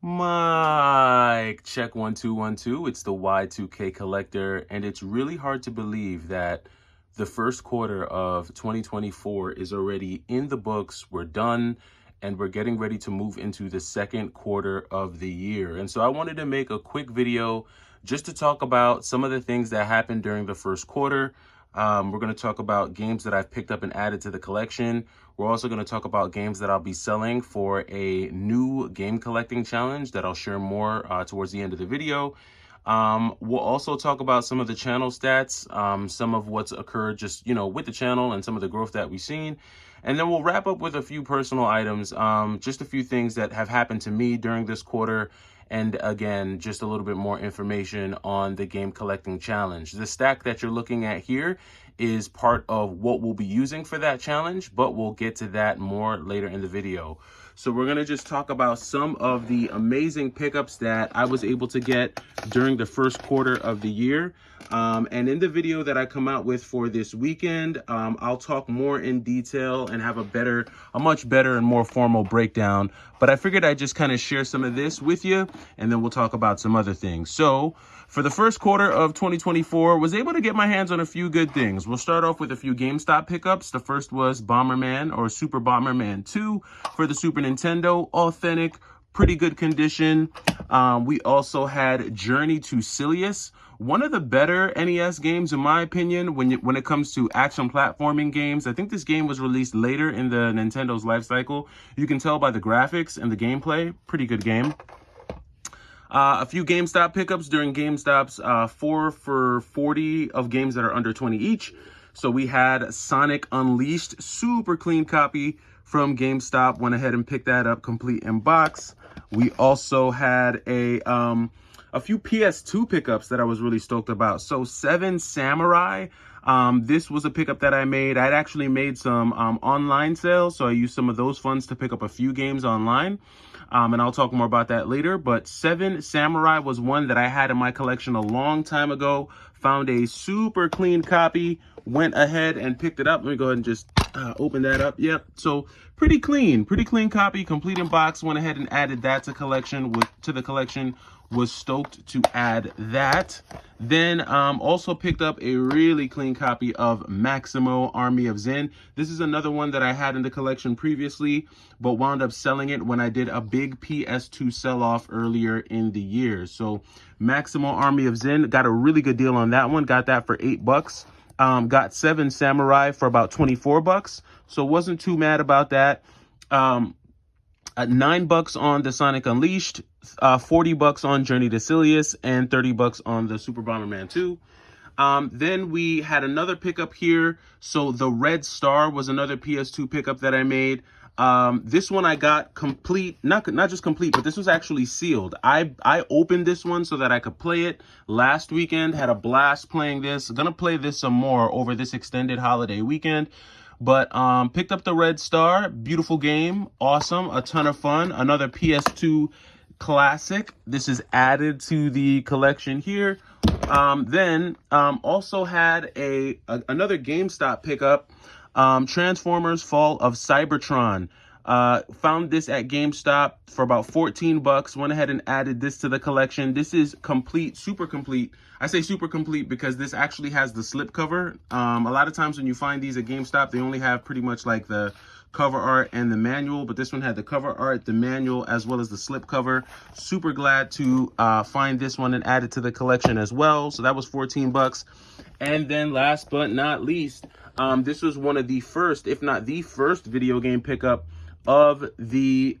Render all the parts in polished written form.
Mic check 1 2 1 2. It's the Y2K Collector, and it's really hard to believe that the first quarter of 2024 is already in the books. We're done, and we're getting ready to move into the second quarter of the year. And so I wanted to make a quick video just to talk about some of the things that happened during the first quarter. We're going to talk about games that I've picked up and added to the collection. We're also going to talk about games that I'll be selling for a new game collecting challenge that I'll share more towards the end of the video. We'll also talk about some of the channel stats, some of what's occurred just, with the channel and some of the growth that we've seen. And then we'll wrap up with a few personal items, just a few things that have happened to me during this quarter. And again, just a little bit more information on the game collecting challenge. The stack that you're looking at here is part of what we'll be using for that challenge, but we'll get to that more later in the video. So we're gonna just talk about some of the amazing pickups that I was able to get during the first quarter of the year. And in the video that I come out with for this weekend, I'll talk more in detail and have a much better and more formal breakdown. But I figured I'd just kind of share some of this with you, and then we'll talk about some other things. So for the first quarter of 2024, was able to get my hands on a few good things. We'll start off with a few GameStop pickups. The first was Bomberman, or Super Bomberman 2 for the Super Nintendo, authentic, pretty good condition. We also had Journey to Silius, one of the better NES games in my opinion when it comes to action platforming games. I think this game was released later in the Nintendo's life cycle. You can tell by the graphics and the gameplay, pretty good game. A few GameStop pickups during GameStop's 4 for $40 of games that are under 20 each. So we had Sonic Unleashed, super clean copy from GameStop. Went ahead and picked that up complete in box. We also had a few PS2 pickups that I was really stoked about. So Seven Samurai. This was a pickup that I made. I'd actually made some online sales, so I used some of those funds to pick up a few games online. And I'll talk more about that later. But Seven Samurai was one that I had in my collection a long time ago. Found a super clean copy. Went ahead and picked it up. Let me go ahead and just open that up. Yep. So pretty clean copy, complete in box. Went ahead and added that to the collection. Was stoked to add that. Then also picked up a really clean copy of Maximo Army of Zen. This is another one that I had in the collection previously, but wound up selling it when I did a big PS2 sell-off earlier in the year. So Maximo Army of Zen, got a really good deal on that one. Got that for $8. Got Seven Samurai for about $24. So wasn't too mad about that. At $9 on the Sonic Unleashed, $40 on Journey to Silius, and $30 on the Super Bomberman 2. Then we had another pickup here. So the Red Star was another PS2 pickup that I made. This one I got complete, not just complete, but this was actually sealed. I opened this one so that I could play it last weekend. Had a blast playing this. Gonna play this some more over this extended holiday weekend. But picked up the Red Star, beautiful game, awesome, a ton of fun. Another PS2 classic. This is added to the collection here. Then also had another GameStop pickup, Transformers Fall of Cybertron. Found this at GameStop for about $14. Went ahead and added this to the collection. This is complete, super complete. I say super complete because this actually has the slipcover. A lot of times when you find these at GameStop, they only have pretty much like the cover art and the manual, but this one had the cover art, the manual, as well as the slipcover. Super glad to find this one and add it to the collection as well. So that was $14. And then last but not least, this was one of the first, if not the first, video game pickup of the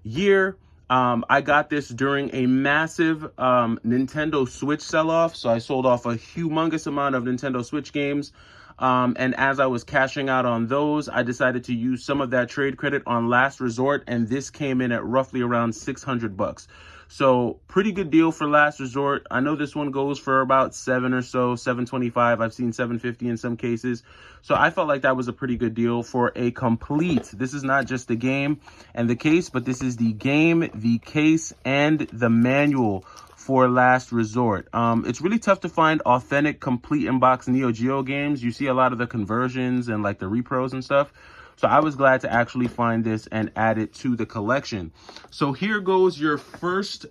year. I got this during a massive Nintendo Switch sell-off. So I sold off a humongous amount of Nintendo Switch games. And as I was cashing out on those, I decided to use some of that trade credit on Last Resort. And this came in at roughly around $600. So pretty good deal for Last Resort. I know this one goes for about $7 or so, $7.25. I've seen $7.50 in some cases. So I felt like that was a pretty good deal for a complete. This is not just the game and the case, but this is the game, the case, and the manual for Last Resort. It's really tough to find authentic, complete in-box Neo Geo games. You see a lot of the conversions and like the repros and stuff. So I was glad to actually find this and add it to the collection. So here goes your first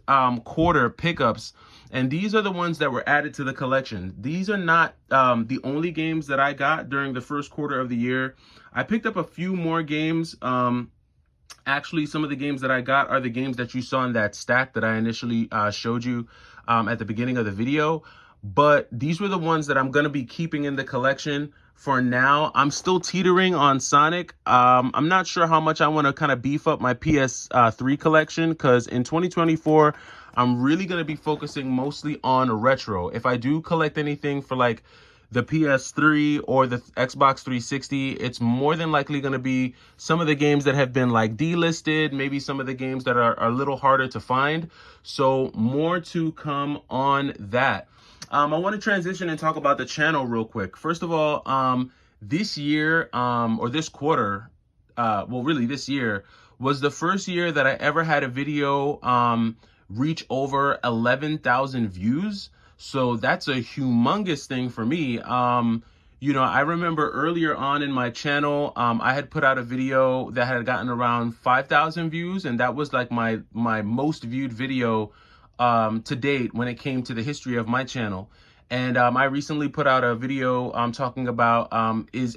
quarter pickups. And these are the ones that were added to the collection. These are not the only games that I got during the first quarter of the year. I picked up a few more games. Actually, some of the games that I got are the games that you saw in that stack that I initially showed you at the beginning of the video. But these were the ones that I'm going to be keeping in the collection for now. I'm still teetering on Sonic. I'm not sure how much I want to kind of beef up my PS3 collection, because in 2024, I'm really going to be focusing mostly on retro. If I do collect anything for like the PS3 or the Xbox 360, it's more than likely going to be some of the games that have been like delisted, maybe some of the games that are a little harder to find. So more to come on that. I want to transition and talk about the channel real quick. First of all, this year, or this quarter, well, really this year was the first year that I ever had a video reach over 11,000 views. So that's a humongous thing for me. You know, I remember earlier on in my channel, I had put out a video that had gotten around 5,000 views, and that was like my most viewed video to date when it came to the history of my channel. And I recently put out a video talking about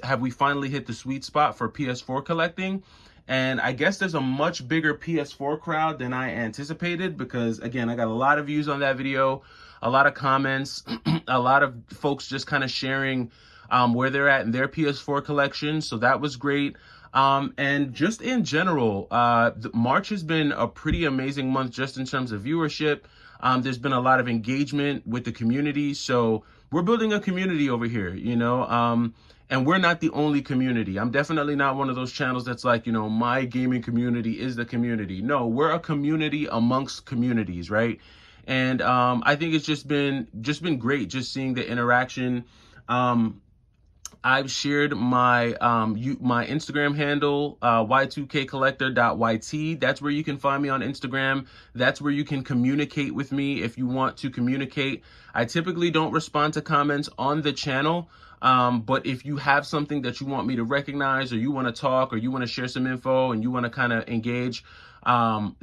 have we finally hit the sweet spot for PS4 collecting? And I guess there's a much bigger PS4 crowd than I anticipated, because again, I got a lot of views on that video, a lot of comments, a lot of folks just kind of sharing where they're at in their PS4 collection. So that was great. And just in general, March has been a pretty amazing month just in terms of viewership. There's been a lot of engagement with the community. So we're building a community over here, you know, and we're not the only community. I'm definitely not one of those channels that's like, you know, my gaming community is the community. No, we're a community amongst communities, right? And I think it's just been great just seeing the interaction. I've shared my my Instagram handle, y2kcollector.yt. That's where you can find me on Instagram. That's where you can communicate with me if you want to communicate. I typically don't respond to comments on the channel, but if you have something that you want me to recognize, or you want to talk, or you want to share some info, and you want to kind of engage,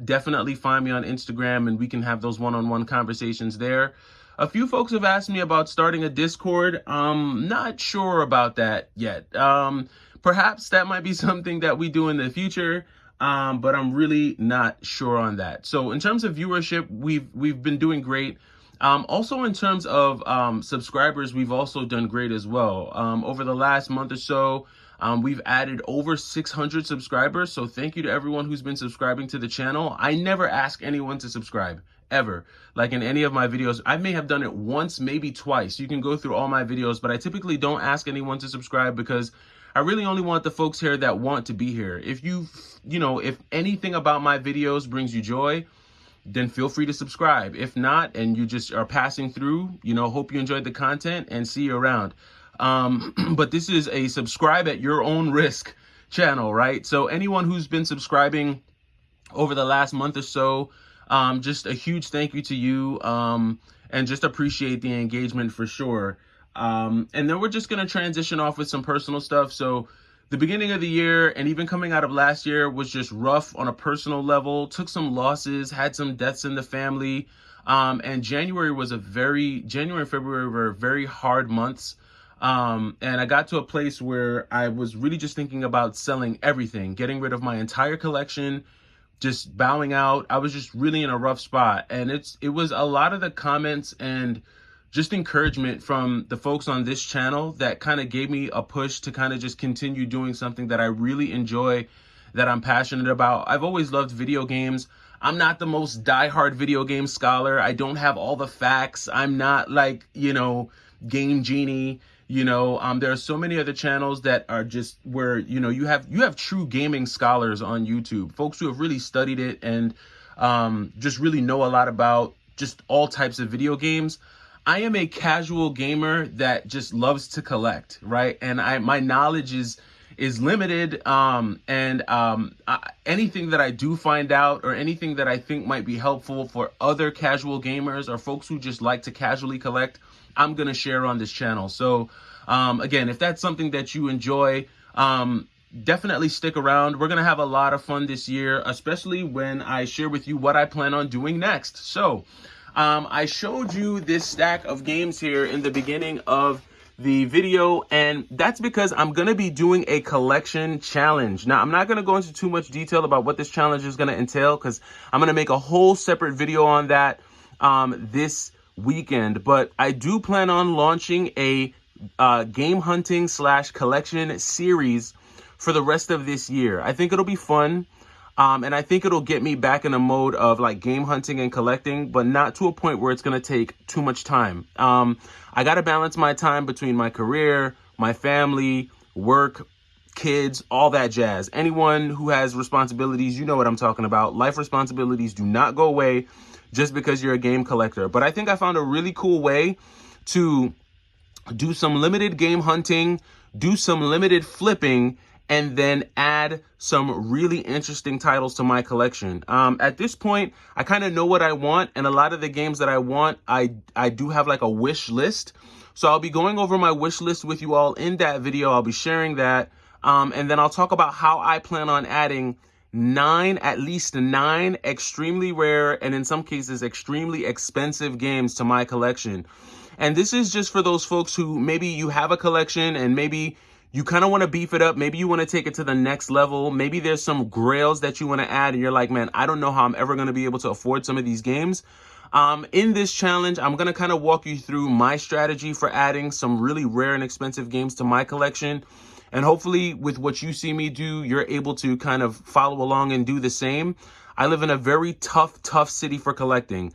definitely find me on Instagram, and we can have those one-on-one conversations there. A few folks have asked me about starting a Discord. Not sure about that yet. Perhaps that might be something that we do in the future, but I'm really not sure on that. So in terms of viewership, we've been doing great. Also in terms of subscribers, we've also done great as well. Over the last month or so, we've added over 600 subscribers. So thank you to everyone who's been subscribing to the channel. I never ask anyone to subscribe, ever. Like in any of my videos, I may have done it once, maybe twice. You can go through all my videos, but I typically don't ask anyone to subscribe, because I really only want the folks here that want to be here. If you know, if anything about my videos brings you joy, then feel free to subscribe. If not, and you just are passing through, you know, hope you enjoyed the content, and see you around. But this is a subscribe at your own risk channel, right? So anyone who's been subscribing over the last month or so, just a huge thank you to you, and just appreciate the engagement for sure. And then we're just going to transition off with some personal stuff. So the beginning of the year, and even coming out of last year, was just rough on a personal level. Took some losses, had some deaths in the family. And January and February were very hard months. And I got to a place where I was really just thinking about selling everything, getting rid of my entire collection, just bowing out. I was just really in a rough spot. And it was a lot of the comments and just encouragement from the folks on this channel that kind of gave me a push to kind of just continue doing something that I really enjoy, that I'm passionate about. I've always loved video games. I'm not the most diehard video game scholar. I don't have all the facts. I'm not like, you know, Game Genie. You know, there are so many other channels that are just where, you know, you have true gaming scholars on YouTube, folks who have really studied it and just really know a lot about just all types of video games. I am a casual gamer that just loves to collect, right? And my knowledge is limited, anything that I do find out, or anything that I think might be helpful for other casual gamers or folks who just like to casually collect, I'm going to share on this channel. So again, if that's something that you enjoy, definitely stick around. We're going to have a lot of fun this year, especially when I share with you what I plan on doing next. So I showed you this stack of games here in the beginning of the video, and that's because I'm going to be doing a collection challenge. Now, I'm not going to go into too much detail about what this challenge is going to entail because I'm going to make a whole separate video on that this weekend, but I do plan on launching a game hunting / collection series for the rest of this year. I think it'll be fun. And I think it'll get me back in a mode of like game hunting and collecting, but not to a point where it's going to take too much time. I got to balance my time between my career, my family, work, kids, all that jazz. Anyone who has responsibilities, you know what I'm talking about. Life responsibilities do not go away just because you're a game collector. But I think I found a really cool way to do some limited game hunting, do some limited flipping, and then add some really interesting titles to my collection. At this point, I kind of know what I want, and a lot of the games that I want, I do have like a wish list. So I'll be going over my wish list with you all in that video. I'll be sharing that, and then I'll talk about how I plan on adding at least nine extremely rare and in some cases extremely expensive games to my collection. And this is just for those folks who maybe you have a collection and maybe you kind of want to beef it up. Maybe you want to take it to the next level. Maybe there's some grails that you want to add and you're like, man, I don't know how I'm ever going to be able to afford some of these games. In this challenge, I'm going to kind of walk you through my strategy for adding some really rare and expensive games to my collection. And hopefully with what you see me do, you're able to kind of follow along and do the same. I live in a very tough city for collecting.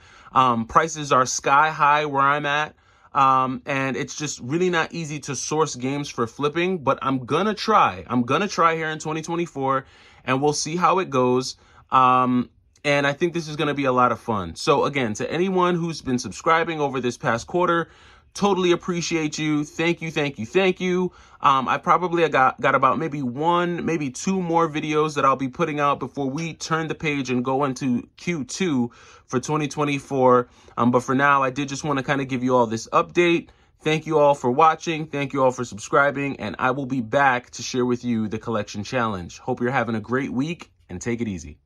Prices are sky high where I'm at. And it's just really not easy to source games for flipping, but I'm gonna try here in 2024 and we'll see how it goes. And I think this is gonna be a lot of fun. So again, to anyone who's been subscribing over this past quarter, totally appreciate you. Thank you. I probably got about maybe two more videos that I'll be putting out before we turn the page and go into Q2 for 2024. But for now, I did just want to kind of give you all this update. Thank you all for watching. Thank you all for subscribing. And I will be back to share with you the collection challenge. Hope you're having a great week and take it easy.